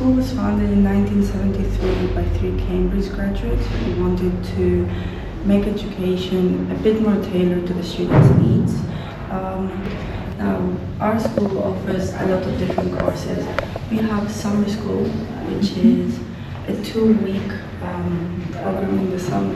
school was founded in 1973 by 3 Cambridge graduates who wanted to make education a bit more tailored to the students' needs. Now, our school offers a lot of different courses. We have summer school, which is a 2-week program in the summer.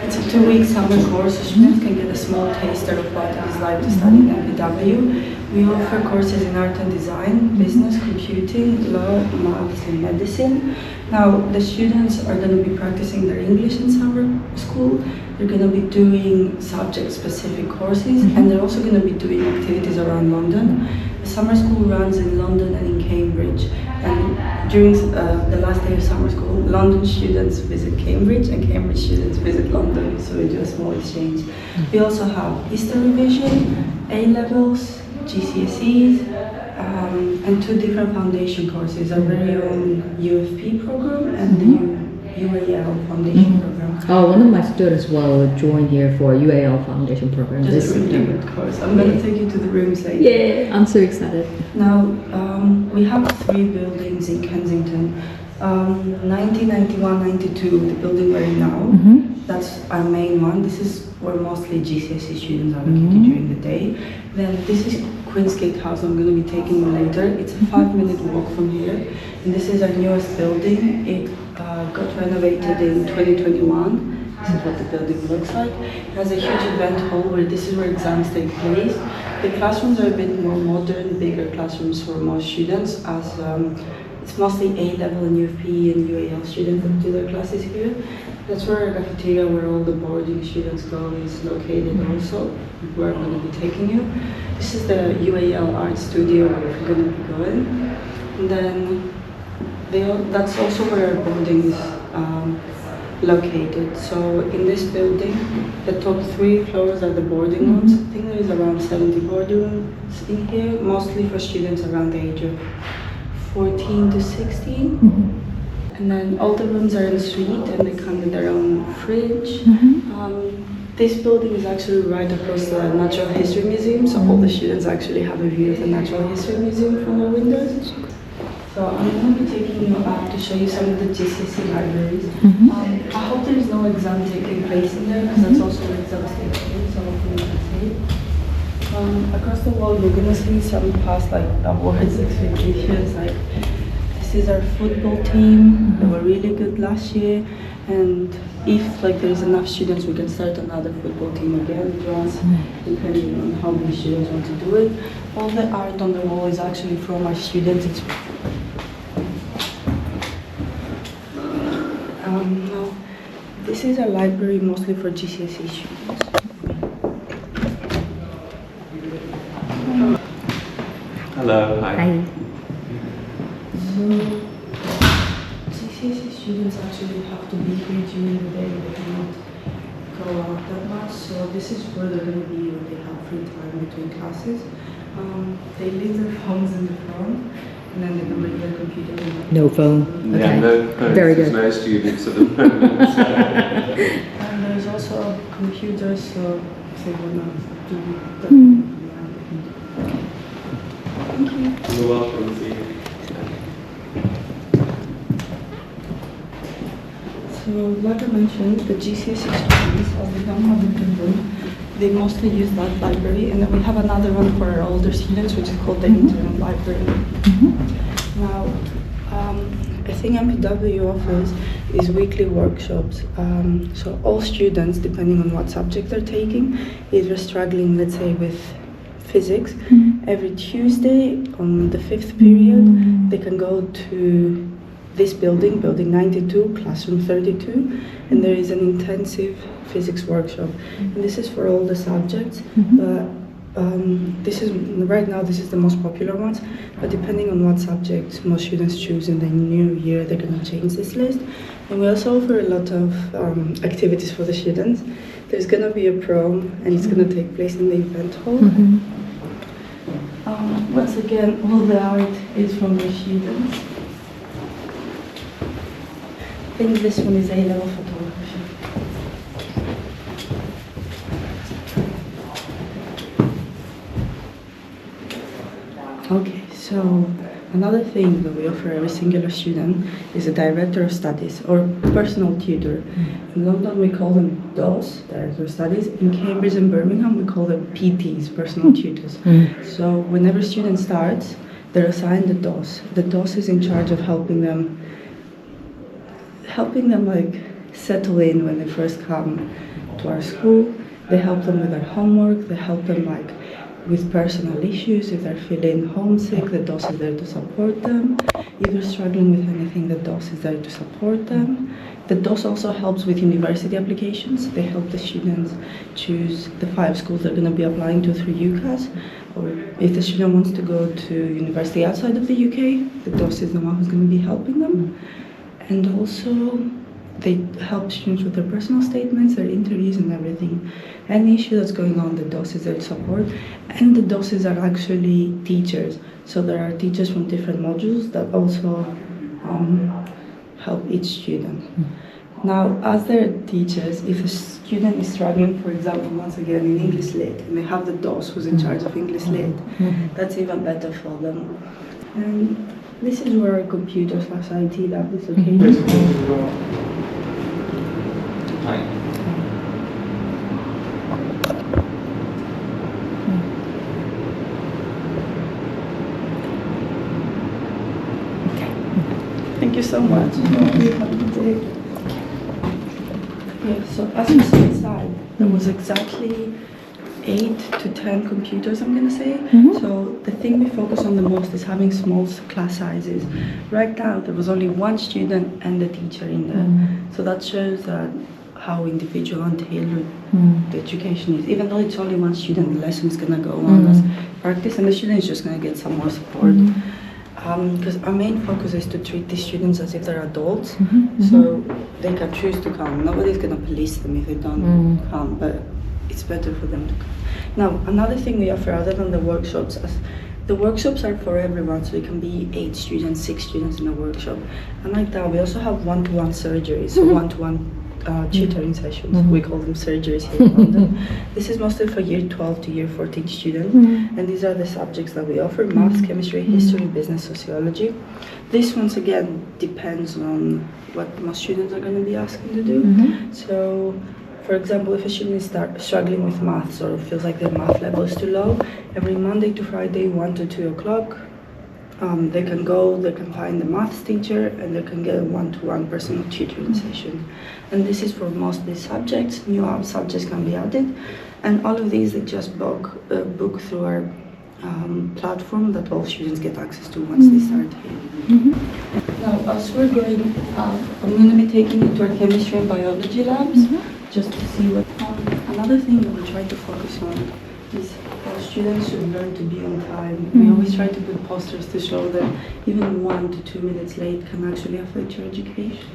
It's a 2-week summer course, so students can get a small taster of what it is like to study in MPW. We offer courses in art and design, business, computing, law, maths, and medicine. Now, the students are going to be practicing their English in summer school. They're going to be doing subject-specific courses, and they're also going to be doing activities around London. The summer school runs in London and in Cambridge, and during the last day of summer school, London students visit Cambridge and Cambridge students visit London, so we do a small exchange. We also have Easter revision, A-levels, GCSEs, and 2 different foundation courses, our very own UFP program and the UAL foundation program. Oh, one of my students will join here for UAL foundation program this Just a really September. good course. I'm going to take you to the rooms later. Yeah, I'm so excited. Now, we have 3 buildings in Kensington. 1991-92, the building we're in now, that's our main one. This is where mostly GCSE students are located during the day. Then this is Queen's Gate House, I'm going to be taking you later. It's a 5-minute walk from here. And this is our newest building. It got renovated in 2021. This is what the building looks like. It has a huge event hall where this is where exams take place. The classrooms are a bit more modern, bigger classrooms for most students, as it's mostly A-level and UFP and UAL students that do their classes here. That's where our cafeteria, where all the boarding students go, is located also, where I'm going to be taking you. This is the UAL art studio where we're going to be going. And then that's also where our boarding is located. So in this building, the top 3 floors are the boarding rooms. I think there is around 70 boarding rooms in here, mostly for students around the age of 14 to 16. And then all the rooms are en suite and they come with their own fridge. This building is actually right across the Natural History Museum, so all the students actually have a view of the Natural History Museum from their windows. So I'm going to be taking you up to show you some of the GCSE libraries. I hope there is no exam taking place in there, because that's also where exams take place, so hopefully you can see it. Across the wall, you're going to see some past awards, expectations. This is our football team. They were really good last year, and if there's enough students, we can start another football team again, once, depending on how many students want to do it. All the art on the wall is actually from our students. This is a library mostly for GCSE students. Hello, hi. So, GCSE students actually have to be here during the day. They cannot go out that much. So this is where they're going to be when they have free time between classes. They leave their phones in the front, and then they can bring their computer in. No phone. Okay. Yeah, no phones, Very there's good. no students at the moment. And there's also computers, so they will not do that. Thank you. You're welcome. See you. So, like I mentioned, the GCSE students, as they don't have a good room, they mostly use that library, and then we have another one for our older students, which is called the interim library. Now, a thing MPW offers is weekly workshops. So all students, depending on what subject they're taking, if they're struggling, let's say, with physics, every Tuesday on the 5th period, they can go to this building, building 92, classroom 32, and there is an intensive physics workshop. And this is for all the subjects, but this is right now this is the most popular ones, but depending on what subjects most students choose in the new year, they're going to change this list. And we also offer a lot of activities for the students. There's going to be a prom, and it's going to take place in the event hall. Once again, all the art is from the students. I think this one is A-level photography. Okay, so another thing that we offer every singular student is a director of studies or personal tutor. In London we call them DOS, director of studies. In Cambridge and Birmingham we call them PTs, personal tutors. So whenever a student starts, they're assigned a DOS. The DOS is in charge of helping them like settle in when they first come to our school. They help them with their homework, they help them like with personal issues. If they're feeling homesick, the DOS is there to support them. If they're struggling with anything, the DOS is there to support them. The DOS also helps with university applications. They help the students choose the 5 schools they're going to be applying to through UCAS. Or if the student wants to go to university outside of the UK, the DOS is the one who's going to be helping them. And also, they help students with their personal statements, their interviews and everything. Any issue that's going on, the DOS is there to support. And the DOSes are actually teachers. So there are teachers from different modules that also help each student. Now, as their teachers, if a student is struggling, for example, once again in English Lit, and they have the DOS who's in charge of English Lit, that's even better for them. And this is where our computer/IT lab is located. Hi. Thank you so much. Have a good day. Okay, so as you see inside, there was exactly 8 to 10 computers, I'm gonna say. So the thing we focus on the most is having small class sizes. Right now, there was only 1 student and the teacher in there. So that shows that how individual and tailored the education is. Even though it's only 1 student, the lesson is gonna go on as practice, and the student is just gonna get some more support. Because our main focus is to treat the students as if they're adults, so they can choose to come. Nobody's gonna police them if they don't come, but it's better for them to come. Now, another thing we offer other than the workshops, as the workshops are for everyone, so it can be 8 students, 6 students in a workshop. And like that, we also have one-to-one surgeries, so one-to-one tutoring sessions. We call them surgeries here in London. This is mostly for year 12 to year 14 students, and these are the subjects that we offer: maths, chemistry, history, business, sociology. This once again depends on what most students are going to be asking to do. So, for example, if a student is struggling with maths or feels like their math level is too low, every Monday to Friday, 1 to 2 o'clock, they can find the maths teacher, and they can get a one-to-one personal tutoring session. And this is for most of these subjects. New subjects can be added, and all of these they just book through our platform that all students get access to once they start here. Now, as we're going, I'm going to be taking you to our chemistry and biology labs, just to see what. Another thing that we try to focus on is how students should learn to be on time. We always try to put posters to show that even 1 to 2 minutes late can actually affect your education.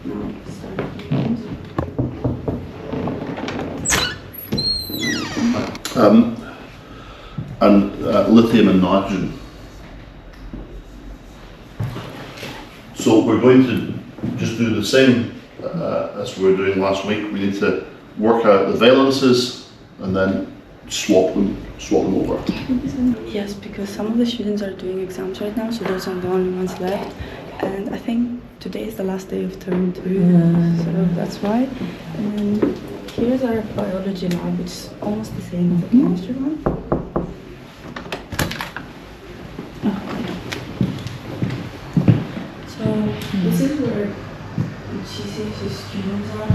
Now, start. Lithium and nitrogen. So we're going to just do the same as we were doing last week. We need to work out the valences and then swap them over. Yes, because some of the students are doing exams right now, so those are the only ones left. And I think today is the last day of term 2, so that's why. And then here's our biology lab, which is almost the same as the chemistry one. So this is where the GCSE students are.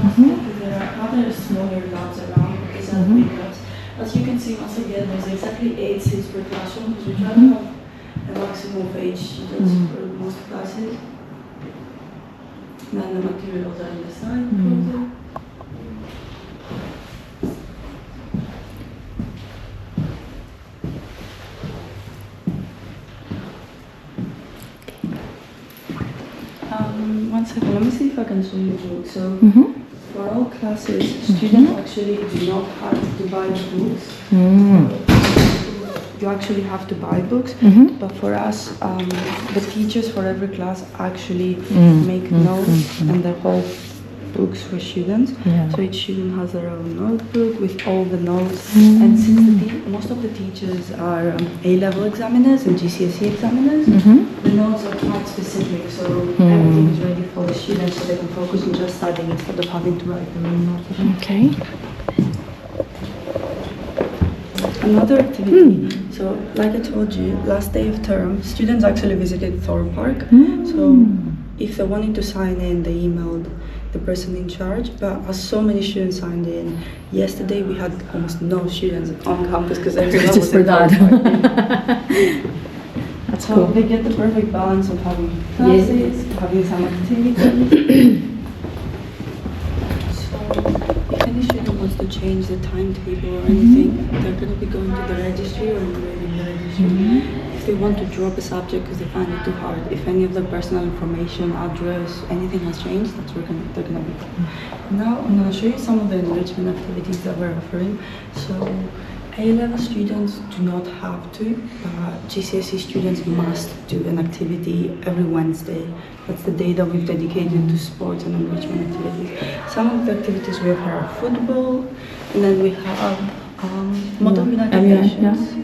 There are other smaller labs around, but these are the big labs. As you can see, once again, there's exactly 8 seats per classroom, because we try to have a maximum of 8 students for most classes. And then the materials are on the side. One second, let me see if I can show you the book. So, for all classes, students actually do not have to buy the books. You actually have to buy books, but for us, the teachers for every class actually make notes, and the whole books for students. Yeah. So each student has their own notebook with all the notes. And since most of the teachers are A-level examiners and GCSE examiners, the notes are quite specific. So everything is ready for the students so they can focus on just studying instead of having to write their own notes. Okay. Another activity, so like I told you, last day of term, students actually visited Thor Park. So if they wanted to sign in, they emailed the person in charge, but as so many students signed in, yesterday we had almost no students on campus because everyone was in Thor Park. That's So cool. they get the perfect balance of having classes, having some activities. If any student wants to change the timetable or anything, they're going to be going to the registry or enrolling in the registry. If they want to drop a subject because they find it too hard, if any of their personal information, address, anything has changed, that's where they're going to be. Now I'm going to show you some of the enrichment activities that we're offering. So A-level students do not have to, GCSE students must do an activity every Wednesday. That's the day that we've dedicated to sports and enrichment activities. Some of the activities we have are football, and then we have model communications,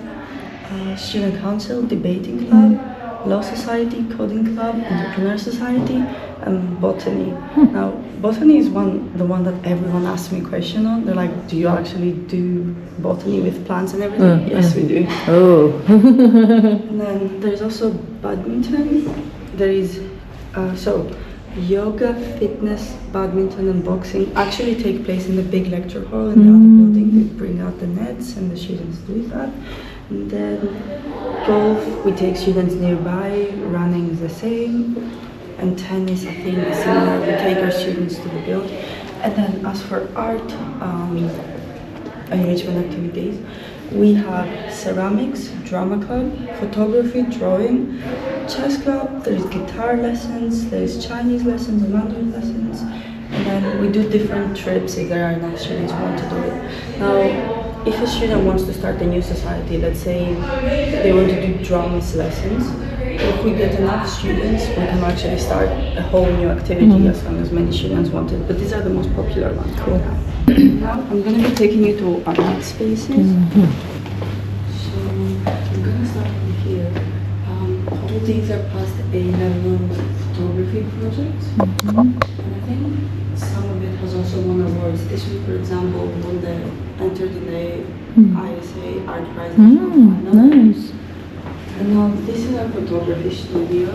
student council, debating club, law society, coding club, entrepreneur society, and botany. Now, botany is the one that everyone asks me a question on. They're like, do you actually do botany with plants and everything? Yes, we do. Oh. And then there's also badminton. There is yoga, fitness, badminton, and boxing actually take place in the big lecture hall in the other building. They bring out the nets and the students do that. And then golf, we take students nearby. Running is the same. And tennis, I think, is similar. We take our students to the building. And then as for art enrichment activities, we have ceramics, drama club, photography, drawing, chess club, there's guitar lessons, there's Chinese lessons and Mandarin lessons, and then we do different trips if there are enough students who want to do it. Now, if a student wants to start a new society, let's say they want to do drums lessons, if we get enough students, we can actually start a whole new activity as long as many students want it, but these are the most popular ones. Cool. Now I'm going to be taking you to our art spaces. So I'm going to start from here. All these are past A-level photography projects. And I think some of it has also won awards. This one, for example, won entered in the ISA Art Prize. Nice. And now this is our photography studio.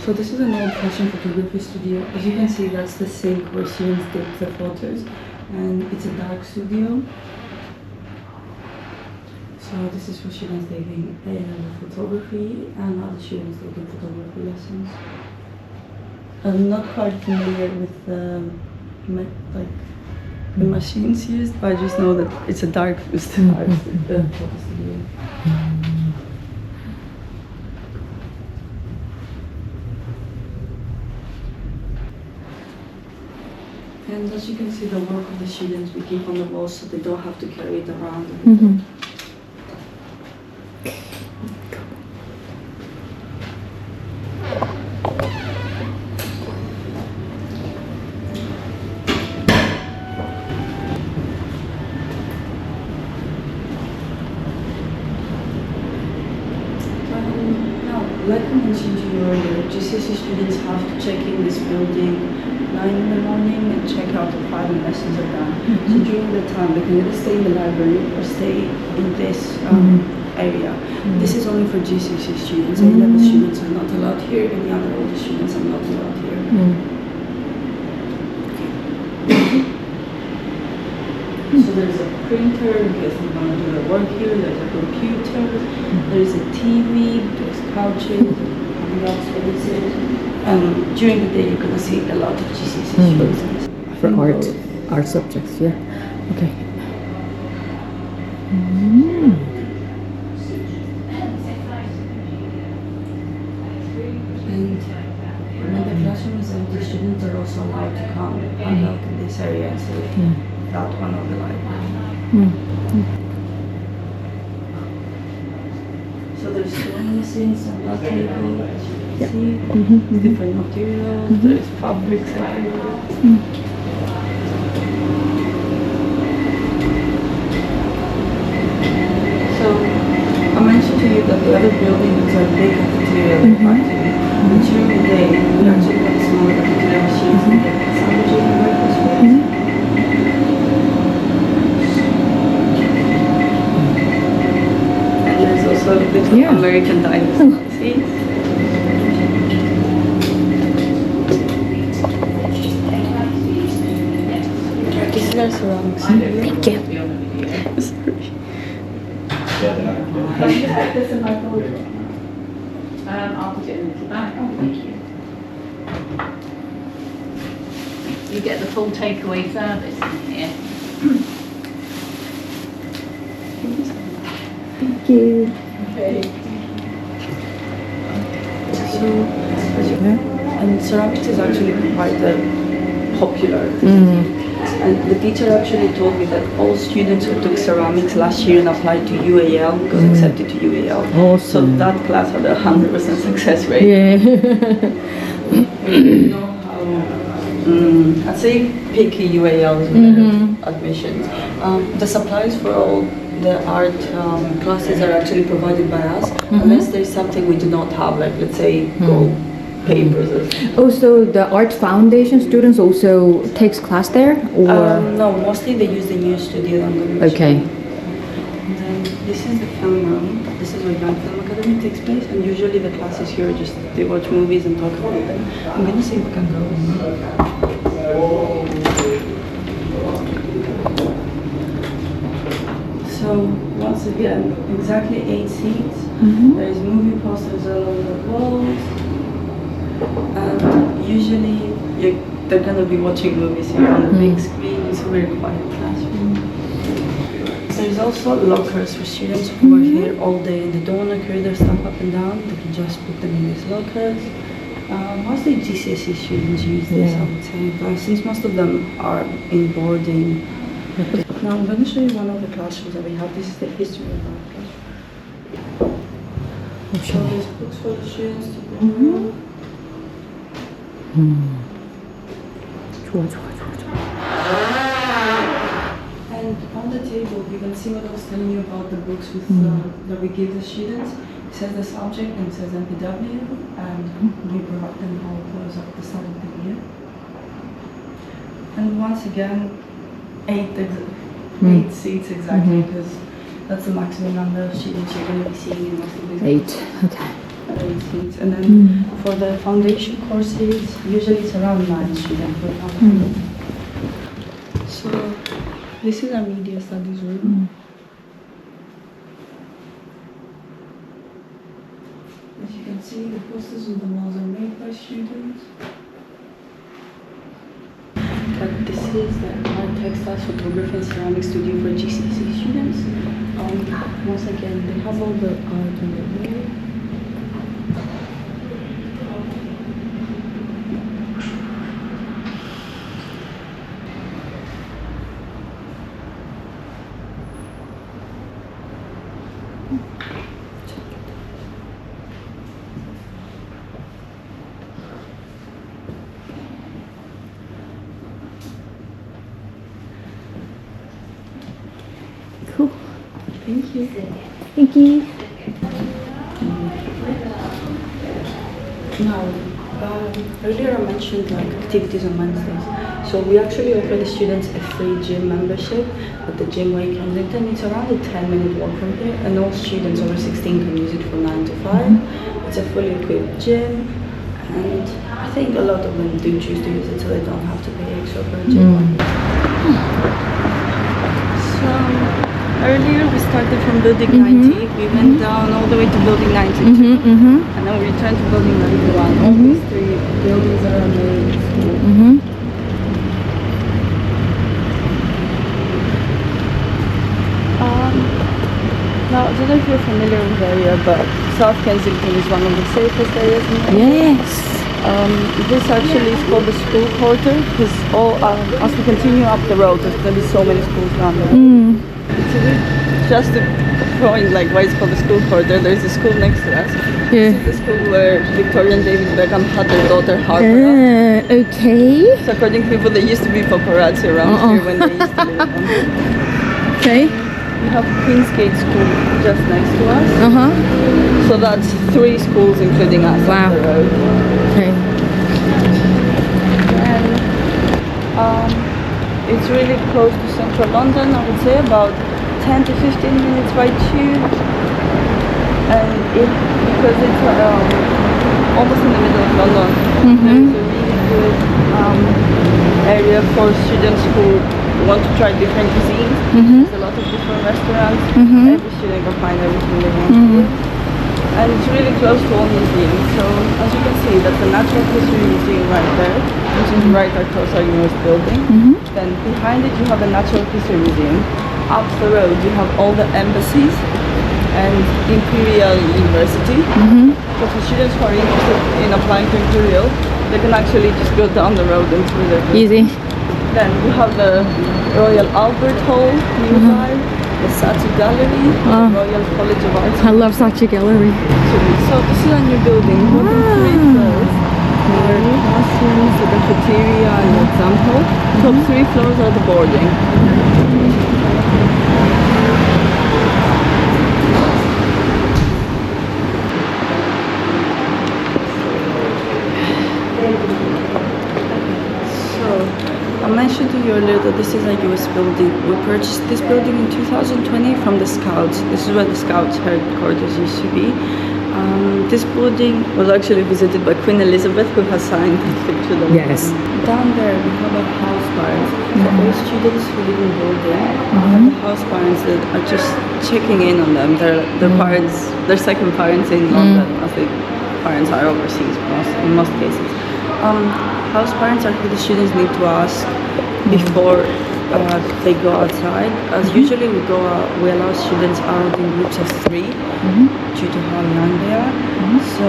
So this is an old-fashioned photography studio. As you can see, that's the sink where students take the photos, and it's a dark studio. So this is for students taking A-level photography and other students taking photography lessons. I'm not quite familiar with the machines used, but I just know that it's a dark photo studio. And as you can see, the work of the students we keep on the walls so they don't have to carry it around. Like I mentioned to you earlier, GCSE students have to check in this building 9 in the morning and check out at 5 when lessons are done. So during the time, they can either stay in the library or stay in this area. This is only for GCSE students. A-level students are not allowed here. Any other older students are not allowed here. So there's a printer in case they want to do their work here. There's a computer. There's a TV. There's couches. Hangout spaces. And during the day, you're gonna see a lot of GCSE students. For art subjects, yeah. Okay. And when the classroom is empty, students are also allowed to come and hang out in this area and see that one of the library. So there's sewing machines and that table. Yeah. See, different materials, there's fabrics everywhere. So, I mentioned to you that the other buildings are big cafeteria actually. But during the day, we actually have small cafeteria machines and get sandwiches and breakfast food. And there's also a bit of American dinosaurs. See? This is our ceramics. Thank you. I'll put it in the back. Oh, thank you. You get the full takeaway service in here. Thank you. Okay. So, as you know, and ceramics is actually quite popular. And the teacher actually told me that all students who took ceramics last year and applied to UAL got accepted to UAL. Awesome. So that class had a 100% success rate. Yeah. You know how, I'd say picky UALs with admissions. The supplies for all the art classes are actually provided by us, unless there's something we do not have, like let's say gold papers. Also, the art foundation students also takes class there, or No, mostly they use the new studio that I'm going to okay. And then this is the film room. This is where Young Film Academy takes place, and usually the classes here just they watch movies and talk about them. I'm going to see if we can go in. So once again, exactly 8 seats. There's movie posters all over the walls. And usually they're going to be watching movies here on the big screen. It's a very quiet classroom. There's also lockers for students who are here all day and they don't want to carry their stuff up and down. They can just put them in these lockers. Mostly GCSE students use this, I would say, but since most of them are in boarding. Now I'm going to show you one of the classrooms that we have. This is the history of our classroom. So there's books for the students to go through. 좋아, 좋아, 좋아, 좋아. And on the table, you can see what I was telling you about the books with, that we give the students. It says the subject and it says MPW, and we provide them all those at the start of the year. And once again, 8 seats exactly, because that's the maximum number of students you're going to be seeing in most of these 8. Okay. 8 seats. And then for the foundation courses, usually it's around 9 students per classroom. So this is our media studies room. As you can see, the posters on the walls are made by students. But this is the art, textiles, photography and ceramics studio for GCSE students. Once again, they have all the art on the wall. Cool. Thank you. Thank you. Now, earlier I mentioned like activities on Wednesdays. So we actually offer the students a free gym membership at the gym way Kensington. It's around a 10-minute walk from here, and all students over 16 can use it from 9 to 5. It's a fully equipped gym, and I think a lot of them do choose to use it so they don't have to pay extra for a gym. So earlier we started from building 90. We went down all the way to building 92. And then we returned to building 91. All these 3 buildings are amazing. Now, I don't know if you're familiar with the area, but South Kensington is one of the safest areas in the area. Yes. This actually is called the school quarter because as we continue up the road, there's going to be so many schools down there. It's a bit just a point, like why it's called the school corridor, there's a school next to us. Yeah. This is the school where Victoria and David Beckham had their daughter Harper. Okay. So according to people, there used to be paparazzi around here when they used to live on here. Okay. We have Queensgate School just next to us. Uh-huh. So that's 3 schools including us Wow. on the road. Okay. And it's really close to central London, I would say about 10 to 15 minutes by tube. And because it's almost in the middle of London, there's a really good area for students who want to try different cuisines. There's a lot of different restaurants. Every student can find everything they want to. And it's really close to all museums. So as you can see, that's the Natural History Museum right there, which is right across our university building. Then behind it you have the Natural History Museum. Up the road you have all the embassies and Imperial University. So for students who are interested in applying to Imperial, they can actually just go down the road and through the Easy. Then we have the Royal Albert Hall nearby, the Saatchi Gallery, the Royal College of Arts. I love Saatchi Gallery. So this is a new building, more than 3 floors. There are classrooms, the cafeteria and the exam hall. Top 3 floors are the boarding. I mentioned to you earlier that this is a US building. We purchased this building in 2020 from the Scouts. This is where the Scouts headquarters used to be. This building was actually visited by Queen Elizabeth, who has signed the picture. Yes. Down there we have a house parents. So all students who live in the building have the house parents that are just checking in on them. Their parents, their second parents in London, as the parents are overseas in most cases. House parents are who the students need to ask before they go outside. As usually we allow students out in groups of 3 due to how young they are. So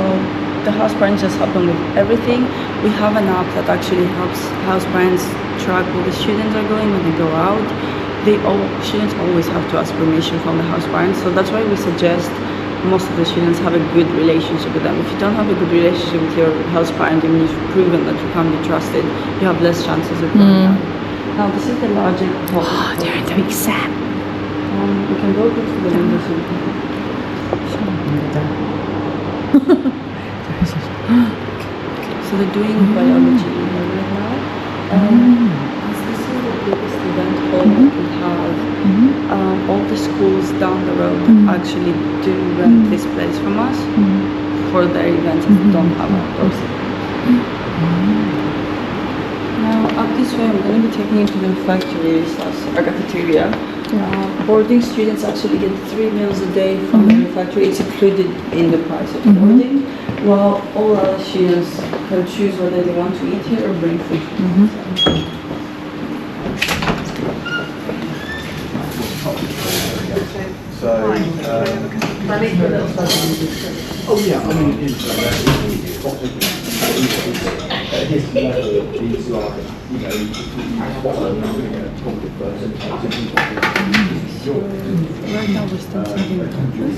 the house parents just help them with everything. We have an app that actually helps house parents track where the students are going when they go out. Students always have to ask permission from the house parents, so that's why we suggest most of the students have a good relationship with them. If you don't have a good relationship with your house parent and you've proven that you can be trusted, you have less chances of going out. Now this is the larger hall. Oh, they're in the exam. We can go to the window so you can So they're doing biology right now. As this is the biggest event hall that we have, all the schools down the road actually do rent this place from us for their events if they don't have outdoors. Now up this way I'm going to be taking you to the factory / our cafeteria. Boarding students actually get 3 meals a day from the factory. It's included in the price of boarding, while all other students can choose whether they want to eat here or bring food. Right now we're still taking the campus.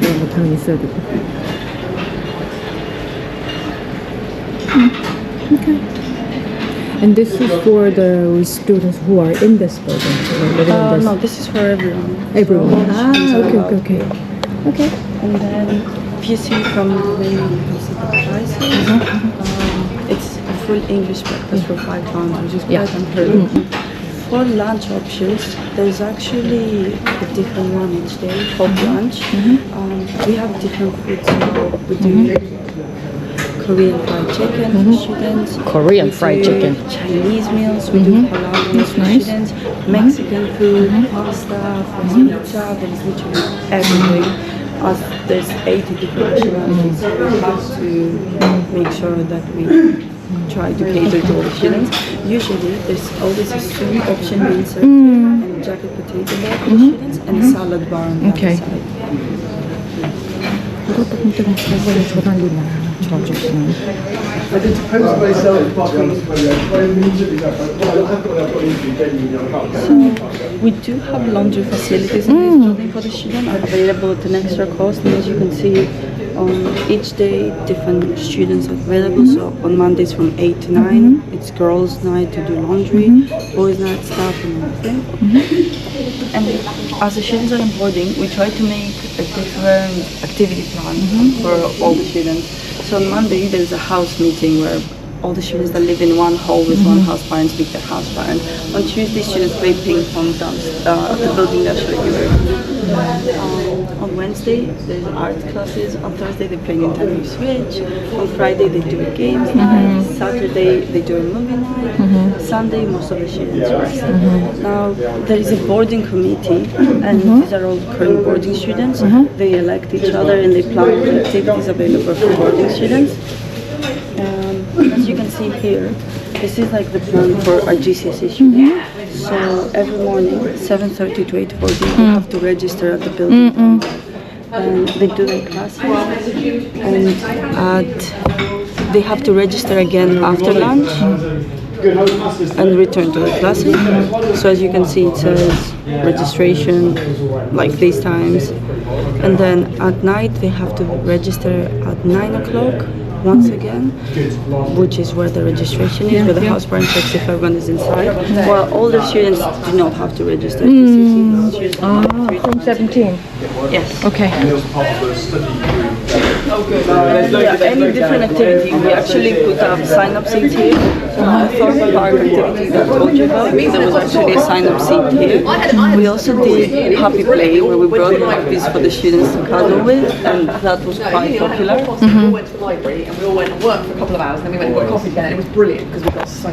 이거 당연히 있어야 되고. Okay. And this is for the students who are in this building. No, this is for everyone. Everyone. So all the students are Okay. Okay. And then if you see from the way you can see the prices, it's a full English breakfast for £5, which is quite unheard of. For lunch options, there's actually a different one each day called lunch. We have different foods, so we do Korean fried chicken for students. Korean fried chicken. Chinese meals, we do halal meals for students. Mexican food, pasta, pizza, there's literally everything. As there's 80 different restaurants, we have to make sure that we try to cater to all the students. Usually there's always a swim option being served and a jacket potato bar for the students and a salad bar on the Okay. other side. 이것도 근데 저번에 조달리나 저주시는. We do have laundry facilities in this building for the student available at an extra cost, and as you can see, each day different students are available. So on Mondays from 8 to 9, it's girls' night to do laundry, boys' night stuff and everything. And as the students are in boarding, we try to make a different activity plan for all the students. So on Monday there's a house meeting where all the students that live in one hall with one house parent speak their house parent. On Tuesday, students play ping pong down at the building that showed you. On Wednesday, there's art classes. On Thursday, they play Nintendo Switch. On Friday, they do a games night. Saturday, they do a movie night. Sunday, most of the students rest. Now, there is a boarding committee, and these are all current boarding students. They elect each other and they plan the activities available for boarding students. As you can see here, this is like the plan for our GCSE students. So every morning, 7:30 to 8:40, they have to register at the building. And they do their classes. And they have to register again after lunch and return to the classes. So as you can see, it says registration, like these times. And then at night, they have to register at 9 o'clock. Once again, which is where the registration is, where the house parent checks if everyone is inside. While older students do not have to register. From 17. Yes. Okay. Yeah, any different activity. We actually put up sign-up seats here. So the Thorpe Park activity that I told you about, there was actually a sign-up seat here. We also did Happy Play, where we brought puppies for the students to cuddle with, and that was quite popular. We all went to the library and we all went and worked for a couple of hours, and then we went and got coffee together, and it was brilliant because we got so